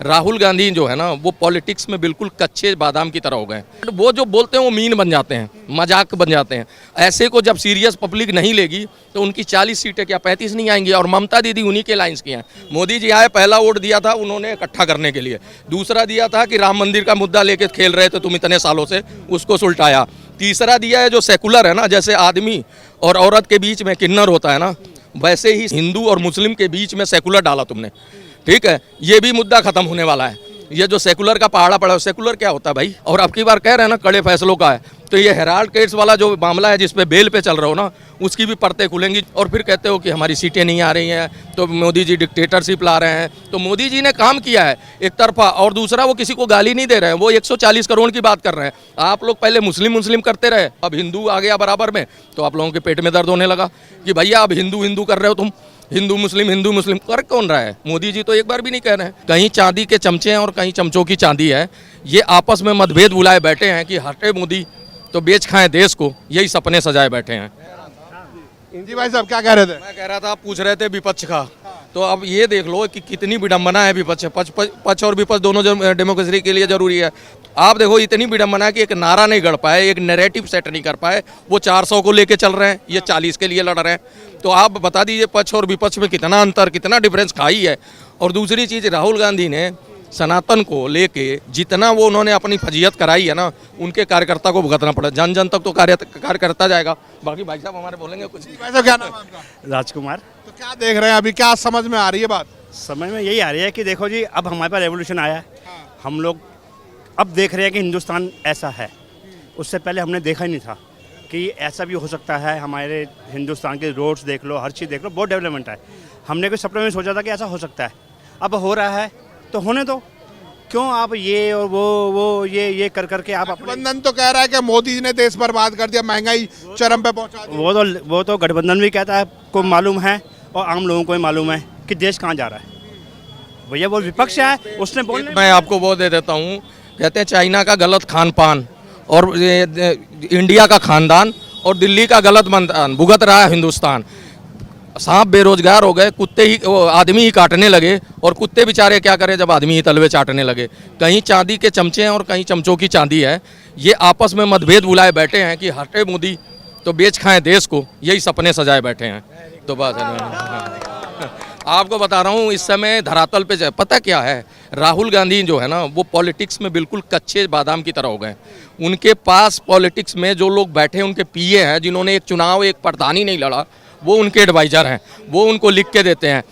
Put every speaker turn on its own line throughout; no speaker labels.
राहुल गांधी जो है ना वो पॉलिटिक्स में बिल्कुल कच्चे बादाम की तरह हो गए। वो जो बोलते हैं वो मीन बन जाते हैं, मजाक बन जाते हैं। ऐसे को जब सीरियस पब्लिक नहीं लेगी तो उनकी 40 सीटें क्या 35 नहीं आएंगी। और ममता दीदी उन्हीं के लाइंस की हैं। मोदी जी आए, पहला वोट दिया था उन्होंने इकट्ठा करने के लिए, दूसरा दिया था कि राम मंदिर का मुद्दा लेके खेल रहे थे तुम इतने सालों से, उसको सुलटाया। तीसरा दिया है जो सेकुलर है ना, जैसे आदमी और औरत के बीच में किन्नर होता है ना, वैसे ही हिंदू और मुस्लिम के बीच में सेकुलर डाला तुमने। ठीक है, ये भी मुद्दा खत्म होने वाला है। ये जो सेकुलर का पहाड़ा पड़ा है, सेकुलर क्या होता है भाई? और अब की बार कह रहे हैं ना कड़े फैसलों का है, तो ये हेराल्ड केस वाला जो मामला है जिसपे बेल पे चल रहा हो ना, उसकी भी परतें खुलेंगी। और फिर कहते हो कि हमारी सीटें नहीं आ रही हैं तो मोदी जी डिक्टेटरशिप ला रहे हैं। तो मोदी जी ने काम किया है एक तरफा, और दूसरा वो किसी को गाली नहीं दे रहे हैं, वो 140 करोड़ की बात कर रहे हैं। आप लोग पहले मुस्लिम मुस्लिम करते रहे, अब हिंदू आ गया बराबर में, तो आप लोगों के पेट में दर्द होने लगा कि भैया अब हिंदू हिंदू कर रहे हो तुम, हिंदू मुस्लिम कर कौन रहा है? मोदी जी तो एक बार भी नहीं कह रहे हैं। कहीं चांदी के चमचे हैं और कहीं चमचों की चांदी है। ये आपस में मतभेद बुलाए बैठे हैं कि हटे मोदी तो बेच खाएं देश को, यही सपने सजाए बैठे हैं।
जी भाई साहब क्या कह रहे थे?
मैं कह रहा था, आप पूछ रहे थे विपक्ष का, तो अब ये देख लो कि कितनी विडंबना है विपक्ष। पक्ष और विपक्ष दोनों डेमोक्रेसी के लिए जरूरी है। आप देखो इतनी विडंबना है कि एक नारा नहीं गढ़ पाए, एक नैरेटिव सेट नहीं कर पाए। वो 400 को लेके चल रहे हैं, ये 40 के लिए लड़ रहे हैं। तो आप बता दीजिए पक्ष और विपक्ष में कितना अंतर, कितना डिफरेंस खाई है। और दूसरी चीज़, राहुल गांधी ने सनातन को लेके जितना वो उन्होंने अपनी फजीयत कराई है ना, उनके कार्यकर्ता को भुगतना पड़ा। जन जन तक तो कार्य करता जाएगा। बाकी भाई साहब हमारे बोलेंगे कुछ।
भाई साहब क्या नाम है आपका?
राजकुमार।
तो क्या देख रहे हैं अभी, क्या समझ में आ रही है बात?
समझ में यही आ रही है कि देखो जी, अब हमारे पास रेवोल्यूशन आया है। हम लोग अब देख रहे हैं कि हिंदुस्तान ऐसा है। उससे पहले हमने देखा ही नहीं था कि ऐसा भी हो सकता है। हमारे हिंदुस्तान के रोड्स देख लो, हर चीज़ देख लो, बहुत डेवलपमेंट है। हमने कोई सपने में सोचा था कि ऐसा हो सकता है, अब हो रहा है तो होने दो। क्यों आप ये और वो ये कर करके आप अपने
गठबंधन तो कह रहा है कि मोदी जी ने देश बर्बाद कर दिया, महंगाई चरम पे पहुंचा दी।
वो तो गठबंधन भी कहता है, को मालूम है, और आम लोगों को भी मालूम है कि देश कहाँ जा रहा है। भैया वो विपक्ष है, उसने बोलने।
मैं आपको वो दे देता हूँ, कहते हैं चाइना का गलत खान पान और इंडिया का खानदान और दिल्ली का गलत मतदान भुगत रहा है हिंदुस्तान। सांप बेरोजगार हो गए, कुत्ते ही आदमी ही काटने लगे, और कुत्ते बेचारे क्या करें जब आदमी ही तलवे चाटने लगे। कहीं चांदी के चमचे हैं और कहीं चमचों की चांदी है। ये आपस में मतभेद बुलाए बैठे हैं कि हटे मोदी तो बेच खाएं देश को, यही सपने सजाए बैठे हैं। तो बस आपको बता रहा हूँ, इस समय धरातल पे पता क्या है, राहुल गांधी जो है ना वो पॉलिटिक्स में बिल्कुल कच्चे बादाम की तरह हो गए। उनके पास पॉलिटिक्स में जो लोग बैठे उनके पीए हैं, जिन्होंने एक चुनाव एक प्रधानी नहीं लड़ा, वो उनके एडवाइज़र हैं, वो उनको लिख के देते हैं।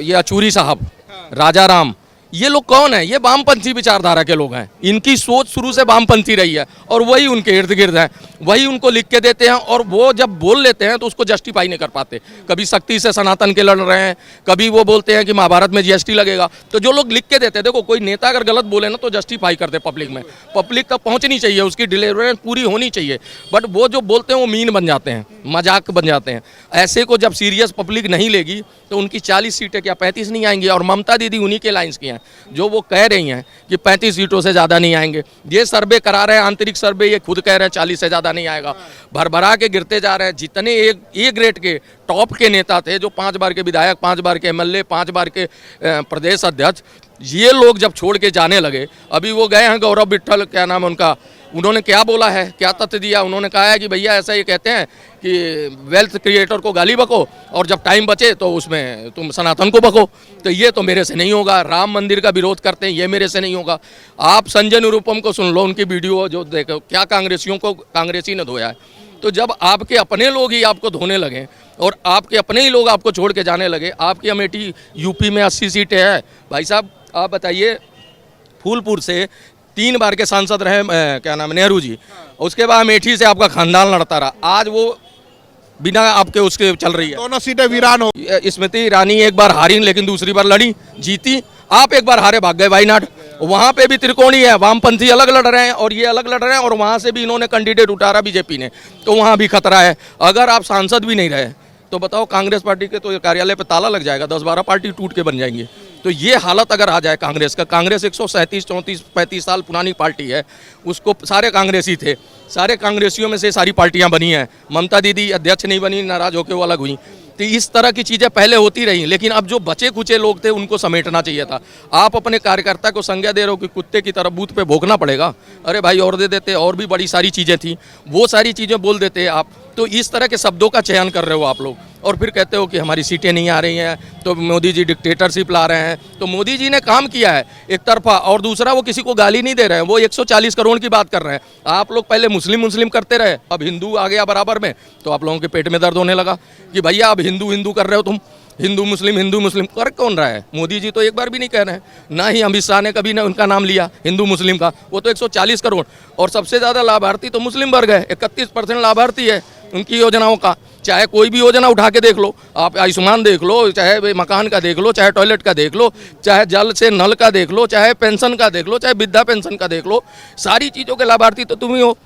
ये अचूरी साहब, राजा राम, ये लोग कौन है? ये वामपंथी विचारधारा के लोग हैं। इनकी सोच शुरू से वामपंथी रही है और वही उनके इर्द गिर्द हैं, वही उनको लिख के देते हैं। और वो जब बोल लेते हैं तो उसको जस्टिफाई नहीं कर पाते। कभी सख्ती से सनातन के लड़ रहे हैं, कभी वो बोलते हैं कि महाभारत में जीएसटी लगेगा। तो जो लोग लिख के देते हैं, देखो कोई नेता अगर गलत बोले ना तो जस्टिफाई कर दे पब्लिक में, पब्लिक तक पहुँचनी चाहिए, उसकी डिलीवरेंस पूरी होनी चाहिए। बट वो जो बोलते हैं वो मीन बन जाते हैं, मजाक बन जाते हैं। ऐसे को जब सीरियस पब्लिक नहीं लेगी तो उनकी 40 सीटें क्या 35 नहीं आएंगी। और ममता दीदी उन्हीं के लाइन्स की हैं, जो वो कह रही हैं कि 35 सीटों से ज़्यादा नहीं आएंगे। ये सर्वे करा रहे हैं, आंतरिक सर्वे, ये खुद कह रहे हैं 40 से ज़्यादा नहीं आएगा। भरभरा के गिरते जा रहे हैं। जितने ए ग्रेड के टॉप के नेता थे, जो 5 बार के विधायक, 5 बार के एमएलए, 5 बार के प्रदेश अध्यक्ष, ये लोग जब छोड़ के जाने लगे। अभी वो गए हैं गौरव विट्ठल, क्या नाम है उनका, उन्होंने क्या बोला है, क्या तथ्य दिया? उन्होंने कहा है कि भैया ऐसा ये कहते हैं कि वेल्थ क्रिएटर को गाली बको और जब टाइम बचे तो उसमें तुम सनातन को बको। तो ये तो मेरे से नहीं होगा। राम मंदिर का विरोध करते हैं, ये मेरे से नहीं होगा। आप संजय निरुपम को सुन लो, उनकी वीडियो जो देखो, क्या कांग्रेसियों को कांग्रेसी ने धोया है। तो जब आपके अपने लोग ही आपको धोने लगे और आपके अपने ही लोग आपको छोड़ के जाने लगे। आपकी अमेठी यूपी में 80 सीटें हैं भाई साहब। आप बताइए, फूलपुर से 3 बार के सांसद रहे क्या नाम नेहरू जी, उसके बाद अमेठी से आपका खानदान लड़ता रहा। आज वो बिना आपके उसके चल रही है।
दोनों सीटें वीरान हो।
स्मृति ईरानी एक बार हारी लेकिन दूसरी बार लड़ी, जीती। आप एक बार हारे, भाग गए वायनाड। वहाँ पे भी त्रिकोणी है, वामपंथी अलग लड़ रहे हैं और ये अलग लड़ रहे हैं, और वहाँ से भी इन्होंने कैंडिडेट उतारा बीजेपी ने, तो वहाँ भी खतरा है। अगर आप सांसद भी नहीं रहे तो बताओ, कांग्रेस पार्टी के तो कार्यालय पे ताला लग जाएगा, 10-12 पार्टी टूट के बन जाएंगी। तो ये हालत अगर आ जाए कांग्रेस का, कांग्रेस 137, 34, 35 साल पुरानी पार्टी है, उसको सारे कांग्रेसी थे, सारे कांग्रेसियों में से सारी पार्टियां बनी हैं। ममता दीदी अध्यक्ष नहीं बनी, नाराज होकर वो अलग हुई। तो इस तरह की चीज़ें पहले होती रही, लेकिन अब जो बचे कुचे लोग थे उनको समेटना चाहिए था। आप अपने कार्यकर्ता को संज्ञा दे रहे हो कि कुत्ते की तरह बूथ पे भोंकना पड़ेगा, अरे भाई और दे देते, और भी बड़ी सारी चीज़ें थी, वो सारी चीज़ें बोल देते आप। तो इस तरह के शब्दों का चयन कर रहे हो आप लोग, और फिर कहते हो कि हमारी सीटें नहीं आ रही हैं, तो मोदी जी डिक्टेटरशिप ला रहे हैं। तो मोदी जी ने काम किया है एक तरफा, और दूसरा वो किसी को गाली नहीं दे रहे हैं, वो 140 करोड़ की बात कर रहे हैं। आप लोग पहले मुस्लिम करते रहे, अब हिंदू आ गया बराबर में, तो आप लोगों के पेट में दर्द होने लगा कि भैया अब हिंदू कर रहे हो तुम, हिंदू मुस्लिम कर कौन रहा है? मोदी जी तो एक बार भी नहीं कह रहे हैं, ना ही अमित शाह ने कभी ना उनका नाम लिया हिंदू मुस्लिम का। वो तो 140 करोड़, और सबसे ज़्यादा लाभार्थी तो मुस्लिम वर्ग है, 31% लाभार्थी है उनकी योजनाओं का। चाहे कोई भी योजना उठा के देख लो आप, आयुष्मान देख लो, चाहे मकान का देख लो, चाहे टॉयलेट का देख लो, चाहे जल से नल का देख लो, चाहे पेंशन का देख लो, चाहे वृद्धा पेंशन का देख लो, सारी चीज़ों के लाभार्थी तो तुम ही हो।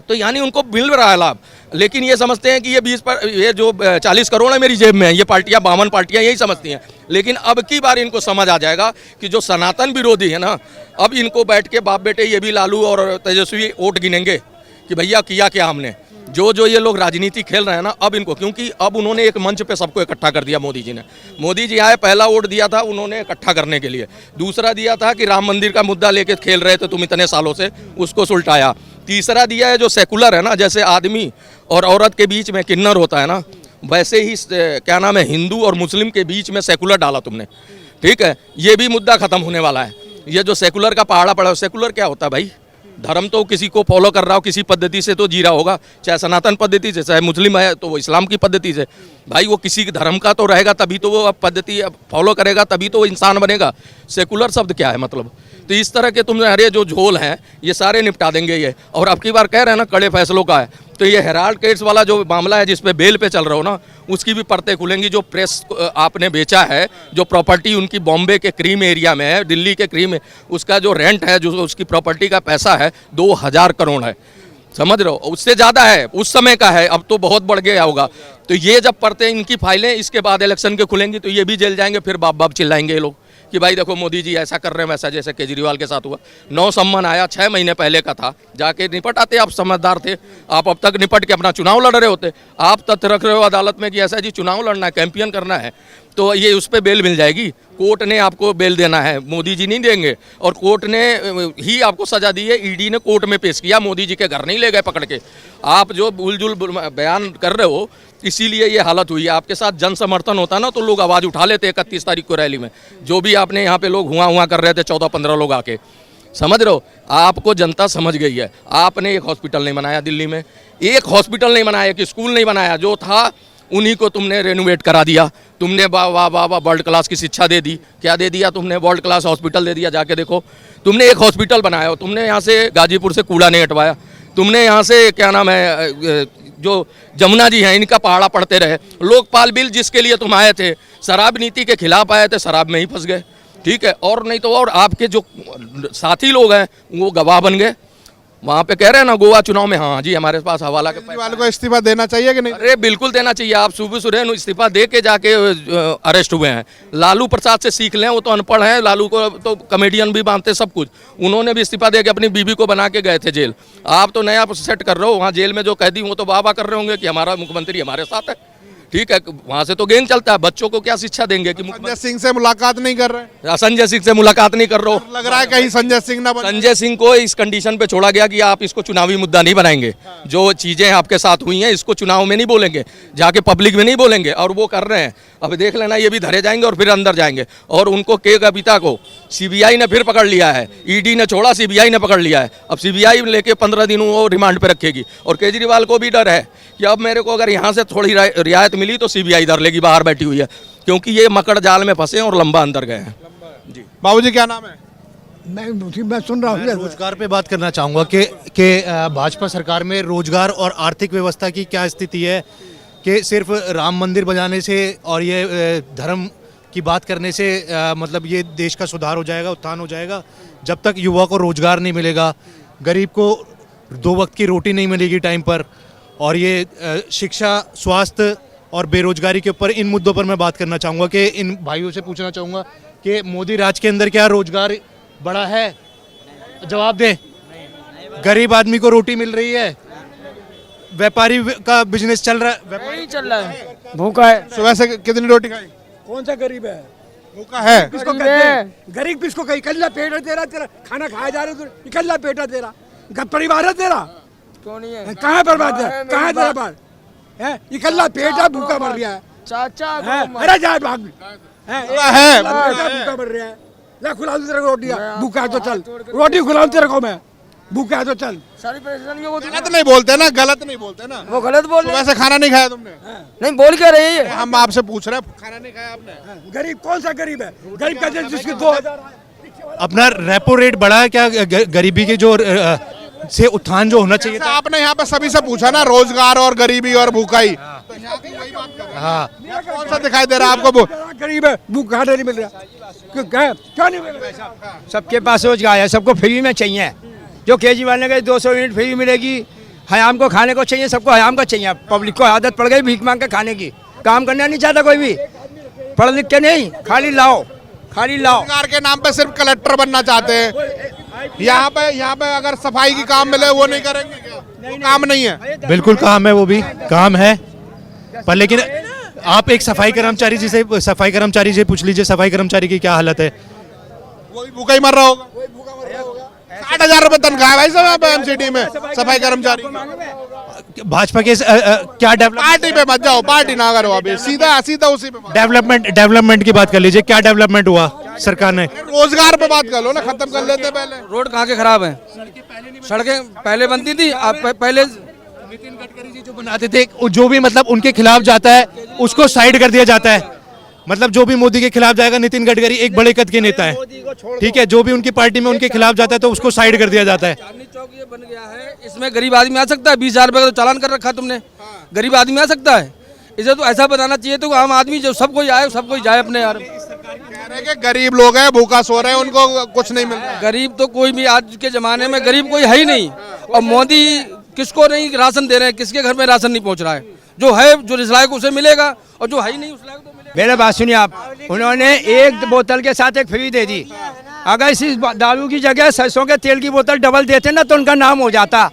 तो यानी उनको मिल रहा है लाभ, लेकिन ये समझते हैं कि ये जो 40 करोड़ है मेरी जेब में है, ये पार्टियां 52 पार्टियां यही समझती हैं। लेकिन अब की बार इनको समझ आ जाएगा कि जो सनातन विरोधी है ना, अब इनको बैठ के बाप बेटे ये भी लालू और तेजस्वी वोट गिनेंगे कि भैया किया क्या हमने। जो ये लोग राजनीति खेल रहे हैं ना, अब इनको, क्योंकि अब उन्होंने एक मंच पे सबको इकट्ठा कर दिया मोदी जी ने। मोदी जी आए, पहला वोट दिया था उन्होंने इकट्ठा करने के लिए, दूसरा दिया था कि राम मंदिर का मुद्दा लेके खेल रहे थे तुम इतने सालों से, उसको सुलटाया, तीसरा दिया है जो सेकुलर है ना, जैसे आदमी और औरत के बीच में किन्नर होता है ना, वैसे ही क्या नाम है, हिंदू और मुस्लिम के बीच में सेकुलर डाला तुमने। ठीक है, ये भी मुद्दा खत्म होने वाला है। ये जो सेकुलर का पहाड़ा पड़ा, सेकुलर क्या होता है भाई? धर्म तो किसी को फॉलो कर रहा हो, किसी पद्धति से तो जी रहा होगा, चाहे सनातन पद्धति से, चाहे मुस्लिम है तो वो इस्लाम की पद्धति से। भाई वो किसी धर्म का तो रहेगा, तभी तो वो पद्धति फॉलो करेगा, तभी तो वो इंसान बनेगा। सेकुलर शब्द क्या है मतलब? तो इस तरह के तुम्हारे जो झोल हैं ये सारे निपटा देंगे ये। और अब की बार कह रहे हैं ना कड़े फैसलों का है, तो ये हेराल्ड केस वाला जो मामला है जिसपे बेल पे चल रहा हो ना, उसकी भी परतें खुलेंगी। जो प्रेस आपने बेचा है, जो प्रॉपर्टी उनकी बॉम्बे के क्रीम एरिया में है, दिल्ली के क्रीम, उसका जो रेंट है, जो उसकी प्रॉपर्टी का पैसा है 2000 करोड़ है, समझ रहे हो? उससे ज़्यादा है, उस समय का है, अब तो बहुत बढ़ गया होगा। तो ये जब परतें इनकी फाइलें इसके बाद इलेक्शन के खुलेंगी तो ये भी जेल जाएंगे, फिर बाप बाप चिल्लाएंगे ये लोग कि भाई देखो मोदी जी ऐसा कर रहे हैं वैसा, जैसे केजरीवाल के साथ हुआ। 9 सम्मन आया, 6 महीने पहले का था, जाके निपट आते। आप समझदार थे, आप अब तक निपट के अपना चुनाव लड़ रहे होते। आप तथ्य रख रहे हो अदालत में कि ऐसा जी चुनाव लड़ना है, कैंपेन करना है, तो ये उस पर बेल मिल जाएगी। कोर्ट ने आपको बेल देना है, मोदी जी नहीं देंगे, और कोर्ट ने ही आपको सजा दी है। ईडी ने कोर्ट में पेश किया, मोदी जी के घर नहीं ले गए पकड़ के। आप जो भूल बयान कर रहे हो, इसीलिए ये हालत हुई है। आपके साथ जन समर्थन होता ना तो लोग आवाज़ उठा लेते 31 तारीख को रैली में, जो भी आपने यहाँ पे लोग हुआ कर रहे थे 14-15 लोग आके, समझ रहे हो? आपको जनता समझ गई है। आपने एक हॉस्पिटल नहीं बनाया दिल्ली में, एक हॉस्पिटल नहीं बनाया, एक स्कूल नहीं बनाया, जो था उन्हीं को तुमने रेनोवेट करा दिया। तुमने वाह वाह वाह वाह वर्ल्ड क्लास की शिक्षा दे दी। क्या दे दिया तुमने? वर्ल्ड क्लास हॉस्पिटल दे दिया। जाके देखो, तुमने एक हॉस्पिटल बनाया हो, तुमने यहाँ से गाजीपुर से कूड़ा नहीं हटवाया, तुमने यहाँ से क्या नाम है, जो जमुना जी हैं इनका पहाड़ा पड़ते रहे। लोकपाल बिल जिसके लिए तुम आए थे, शराब नीति के खिलाफ आए थे, शराब में ही फंस गए। ठीक है, और नहीं तो और आपके जो साथी लोग हैं वो गवाह बन गए। वहाँ पे कह रहे हैं ना गोवा चुनाव में, हाँ जी हमारे पास हवाला के
केजरीवाल को इस्तीफा देना चाहिए कि नहीं?
अरे बिल्कुल देना चाहिए। आप सुबह सुरेन इस्तीफा दे के जाके अरेस्ट हुए हैं। लालू प्रसाद से सीख लें, वो तो अनपढ़ हैं, लालू को तो कॉमेडियन भी मानते सब कुछ। उन्होंने भी इस्तीफा दे के अपनी बीबी को बना के गए थे जेल। आप तो नया सेट कर रहे हो। वहाँ जेल में जो कैदी वो तो वाह कर रहे होंगे कि हमारा मुख्यमंत्री हमारे साथ है। ठीक है, वहाँ से तो गेम चलता है। बच्चों को क्या शिक्षा देंगे कि
संजय सिंह से मुलाकात नहीं कर रहे?
संजय सिंह से मुलाकात नहीं कर रहे हो?
लग रहा है कहीं संजय सिंह ना बने।
संजय सिंह को इस कंडीशन पे छोड़ा गया कि आप इसको चुनावी मुद्दा नहीं बनाएंगे। जो चीजें आपके साथ हुई हैं इसको चुनाव में नहीं बोलेंगे, जाके पब्लिक में नहीं बोलेंगे, और वो कर रहे हैं। अब देख लेना, ये भी धरे जाएंगे और फिर अंदर जाएंगे। और उनको के कविता को सीबीआई ने फिर पकड़ लिया है। ईडी ने छोड़ा, सीबीआई ने पकड़ लिया है। अब सीबीआई लेके 15 दिन वो रिमांड पे रखेगी। और केजरीवाल को भी डर है कि अब मेरे को अगर यहाँ से थोड़ी रियायत मिली तो सीबीआई धर लेगी, बाहर बैठी हुई है, क्योंकि ये मकड़ जाल में फंसे और लंबा अंदर गए हैं। जी
बाबूजी क्या नाम है?
मैं सुन रहा हूँ।
रोजगार पे बात करना चाहूँगा कि भाजपा सरकार में रोजगार और आर्थिक व्यवस्था की क्या स्थिति है, कि सिर्फ राम मंदिर बनाने से और ये धर्म की बात करने से मतलब ये देश का सुधार हो जाएगा, उत्थान हो जाएगा? जब तक युवा को रोजगार नहीं मिलेगा, गरीब को 2 वक्त की रोटी नहीं मिलेगी टाइम पर, और ये शिक्षा, स्वास्थ्य और बेरोजगारी के ऊपर, इन मुद्दों पर मैं बात करना चाहूँगा। कि इन भाइयों से पूछना चाहूँगा कि मोदी राज के अंदर क्या रोजगार बढ़ा है? जवाब दें। गरीब आदमी को रोटी मिल रही है? व्यापारी का बिजनेस चल रहा है?
नहीं चल रहा है। भूखा है।
सुबह से कितनी रोटी खाई?
कौन सा गरीब है?
भूखा है।
किसको कहते हैं गरीब? किसको कहीं इकल्ला पेट है तेरा? तेरा खाना खाया जा रहा है, इकल्ला पेट है तेरा? परिवार है तेरा?
क्यों नहीं है?
कहाँ बर्बाद है? कहाँ है तेरा बार है? इकल्ला पेट है, भूखा मर रहा है।
चाचा
अरे जा भाग है, भूखा मर रहा है। ला खिला दूं तेरे को रोटियां, भूखा है तो चल, रोटी खिलाऊं तेरे को मैं, भूखा है तो चल।
सारी परेशानियों को
गलत नहीं बोलते ना, गलत नहीं बोलते ना।
वो गलत बोल रहे
सुबह से खाना नहीं खाया तुमने?
नहीं, बोल क्या रही है?
हम आपसे पूछ रहे हैं, खाना नहीं खाया आपने?
गरीब कौन सा गरीब है? गरीब का जिसकी 2000
अपना रेपो रेट बढ़ा है क्या? गरीबी के जो से उत्थान जो होना चाहिए
अच्छा, आपने यहाँ पे सभी से पूछा ना, रोजगार और गरीबी और भूखाई, तो यहाँ की वही बात कर रहे हैं।
हाँ,
कौन सा दिखाई दे रहा है आपको?
गरीब है, भूखा नहीं मिल रहा, क्यों नहीं मिल रहा?
सबके पास रोजगार है, सबको फ्री में चाहिए। जो केजरीवाल ने कहा 200 यूनिट फ्री मिलेगी, हयाम को खाने को चाहिए, सबको हयाम का चाहिए। पब्लिक को आदत पड़ गई भीख मांग के खाने की, काम करना नहीं चाहता कोई भी, पढ़ लिख के नहीं, खाली लाओ, खाली लाओ।
रोजगार के नाम पे सिर्फ कलेक्टर बनना चाहते हैं। यहाँ पे अगर सफाई की काम मिले वो नहीं करेंगे क्या? वो काम नहीं है।
बिल्कुल काम है, वो भी काम है, पर लेकिन आप एक सफाई कर्मचारी से पूछ लीजिए, सफाई कर्मचारी की क्या हालत है।
वही भूखा ही मर रहा होगा। 60,000 रुपए तनख्वाह है भाई साहब एमसीडी में सफाई कर्मचारी।
भाजपा के क्या
पार्टी पे मत जाओ, पार्टी ना करो, अभी सीधा सीधा उसी पे
डेवलपमेंट की बात कर लीजिए, क्या डेवलपमेंट हुआ सरकार ने?
रोजगार पे बात कर लो ना, खत्म कर लेते पहले।
रोड कहाँ के खराब है? सड़कें पहले बनती थी, आप पहले
नितिन गडकरी जी जो बनाते थे, जो भी मतलब उनके खिलाफ जाता है उसको साइड कर दिया जाता है। मतलब जो भी मोदी के खिलाफ जाएगा, नितिन गडकरी एक बड़े कद के नेता है, ठीक है, जो भी उनकी पार्टी में उनके खिलाफ जाता है तो उसको साइड कर दिया जाता है।
चांदनी चौक ये बन गया है, इसमें गरीब आदमी आ सकता है? 20,000 रुपए का तो चालान कर रखा तुमने, गरीब आदमी आ सकता है? इसे तो ऐसा बनाना चाहिए तो आम आदमी जो सब कोई आए, सब कोई जाए अपने यार।
कह रहे कि गरीब लोग हैं, भूखा सो रहे हैं, उनको कुछ नहीं मिल रहा।
गरीब तो कोई भी आज के जमाने में गरीब कोई है ही नहीं। और मोदी किसको नहीं राशन दे रहे हैं, किसके घर में राशन नहीं पहुंच रहा है? जो है, जो इस लायक उसे मिलेगा, और जो है ही नहीं उस लायक तो मिलेगा।
मेरे बात सुनिए आप, उन्होंने एक बोतल के साथ एक फ्री दे दी। अगर इसी दारू की जगह सरसों के तेल की बोतल डबल देते ना तो उनका नाम हो जाता।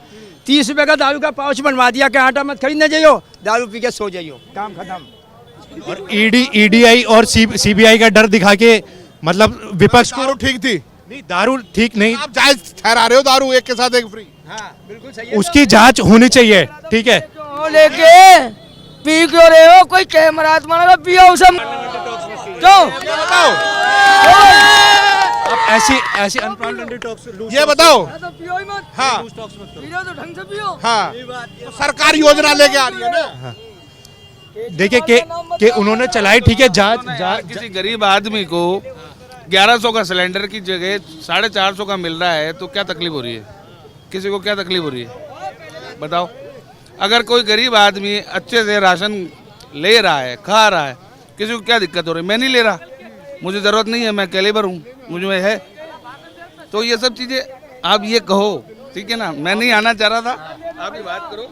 30 रुपए का दारू का पाउच बनवा दिया कि आटा मत खरीदने जाइयो, दारू पी के सो जाइयो, काम खत्म।
और ईडीआई और सीबीआई का डर दिखा के मतलब विपक्ष को
दारू ठीक थी?
नहीं, दारू ठीक नहीं,
आप जायज ठहरा रहे हो, दारू एक के साथ एक फ्री।
बिल्कुल सही
उसकी जांच होनी चाहिए, ठीक है।
लेके पी क्यों रहे हो? कोई कैमरा मारा पियो उसे क्यों?
बताओ,
अब ऐसी अनप्लान्ड टॉक्स
ये बताओ।
तो पियो ही मत,
हाँ
पियो तो ढंग से पियो।
हाँ, तो सरकार योजना लेके आ रही है ना।
देखिए कि उन्होंने चलाई, ठीक है, जांच
किसी गरीब आदमी को 1100 का सिलेंडर की जगह 450 का मिल रहा है तो क्या तकलीफ हो रही है? किसी को क्या तकलीफ हो रही है बताओ? अगर कोई गरीब आदमी अच्छे से राशन ले रहा है, खा रहा है, किसी को क्या दिक्कत हो रही है? मैं नहीं ले रहा, मुझे ज़रूरत नहीं है, मैं कैलिबर हूँ, मुझ में है। तो ये सब चीज़ें आप ये कहो, ठीक है ना? मैं नहीं आना चाह रहा था, आप ही बात करो,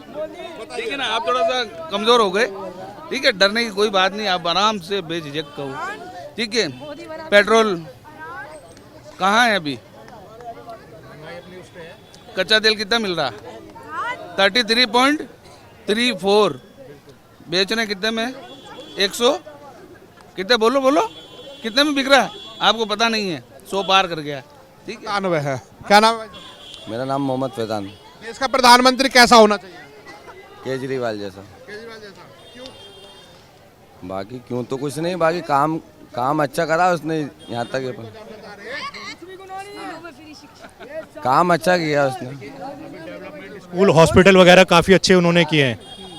ठीक है ना? आप थोड़ा सा कमज़ोर हो गए, ठीक है, डरने की कोई बात नहीं, आप आराम से बेझिझक कहो, ठीक है? पेट्रोल कहाँ है अभी? कच्चा तेल कितना मिल रहा? 33.34, बेचने कितने में? 100 कितने? बोलो कितने में बिक रहा है? आपको पता नहीं है, 100 पार कर गया, ठीक है?
99 है। क्या नाम है?
मेरा नाम मोहम्मद फैजान।
देश का प्रधानमंत्री कैसा होना चाहिए?
केजरीवाल जैसा।
केजरीवाल जैसा क्यों?
बाकी क्यों तो कुछ नहीं, बाकी काम अच्छा करा उसने यहाँ तक, काम अच्छा किया उसने।
स्कूल हॉस्पिटल वगैरह काफ़ी अच्छे उन्होंने किए हैं।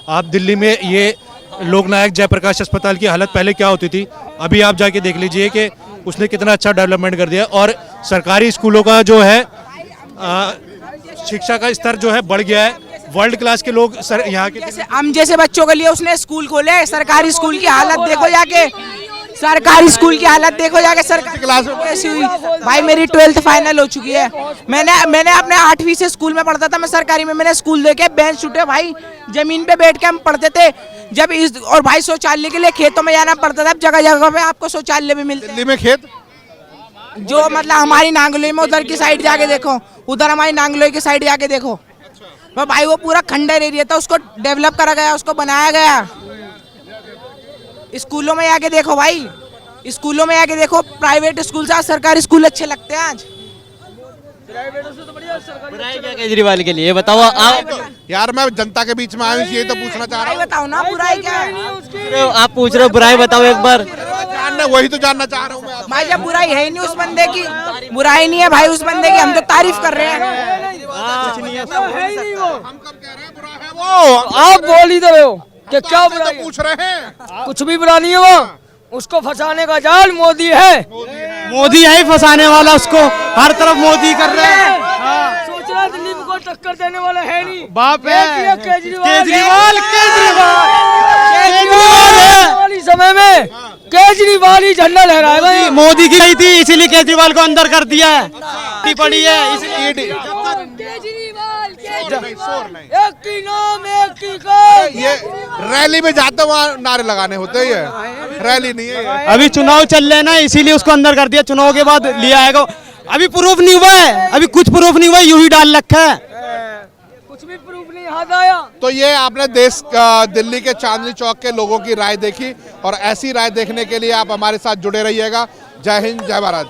आप दिल्ली में ये लोकनायक जयप्रकाश अस्पताल की हालत पहले क्या होती थी, अभी आप जाके देख लीजिए कि उसने कितना अच्छा डेवलपमेंट कर दिया। और सरकारी स्कूलों का जो है शिक्षा का स्तर जो है बढ़ गया है, वर्ल्ड क्लास के लोग यहाँ के
जैसे हम जैसे बच्चों के लिए उसने स्कूल खोले। सरकारी स्कूल की हालत देखो जाके, सरकारी स्कूल की हालत देखो जाके, सरकारी क्लास कैसी हुई भाई। मेरी 12th फाइनल हो चुकी है। मैंने अपने 8वीं से स्कूल में पढ़ता था मैं सरकारी में। मैंने स्कूल देखे, बेंच टूटे भाई, जमीन पे बैठ के हम पढ़ते थे जब और भाई शौचालय के लिए खेतों में जाना पड़ता था। अब जगह जगह पे आपको शौचालय भी मिलते हैं।
दिल्ली में खेत
जो मतलब हमारी नांगलोई में उधर की साइड जाके देखो, उधर हमारी नांगलोई की साइड जाके देखो भाई, वो पूरा खंडर एरिया था, उसको डेवलप करा गया, उसको बनाया गया। स्कूलों में आके देखो भाई, स्कूलों में आके देखो, प्राइवेट स्कूल से सरकारी स्कूल अच्छे लगते हैं आज।
बुराई क्या केजरीवाल के लिए बताओ आप?
यार मैं जनता के बीच में आया हूँ, ये तो पूछना चाह रहा
भाई बताओ ना बुराई क्या है।
आप पूछ रहे हो बुराई बताओ एक बार।
हूँ, वही तो जानना चाह रहा हूँ मैं।
भाई जब बुराई है ही नहीं उस बंदे की, बुराई नहीं है भाई उस बंदे की, हम तो तारीफ कर रहे हैं।
हम कब कह रहे हैं बुरा है वो?
आप बोल ही दे रहे हो कि क्या
आपसे
बुरा
तो पूछ रहे हैं।
कुछ भी बुरा नहीं है वो, उसको फंसाने का जाल मोदी है।
मोदी है ही फंसाने वाला, उसको हर तरफ मोदी कर रहे हैं।
सोच रहा है दिल्ली में कोई टक्कर देने वाला है नहीं।
बाप है
केजरीवाल
है।
वाली समय में केजरीवाल ही झंडा लहराएगा। ये
मोदी की गई थी इसीलिए केजरीवाल को अंदर कर दिया है, पड़ी है इसलिए।
केजरीवाल
शोर नहीं।
एक की नाम एक की काम।
ये रैली में जाते वहाँ नारे लगाने होते हैं, ये रैली नहीं है ये।
अभी चुनाव चल रहे हैं ना, इसीलिए उसको अंदर कर दिया। चुनाव के बाद लिया आएगा। अभी प्रूफ नहीं हुआ है, अभी कुछ प्रूफ नहीं हुआ, यूं ही डाल रखा है।
कुछ भी प्रूफ नहीं हाथ आया।
तो ये आपने दिल्ली के चांदनी चौक के लोगों की राय देखी, और ऐसी राय देखने के लिए आप हमारे साथ जुड़े रहिएगा। जय हिंद, जय भारत।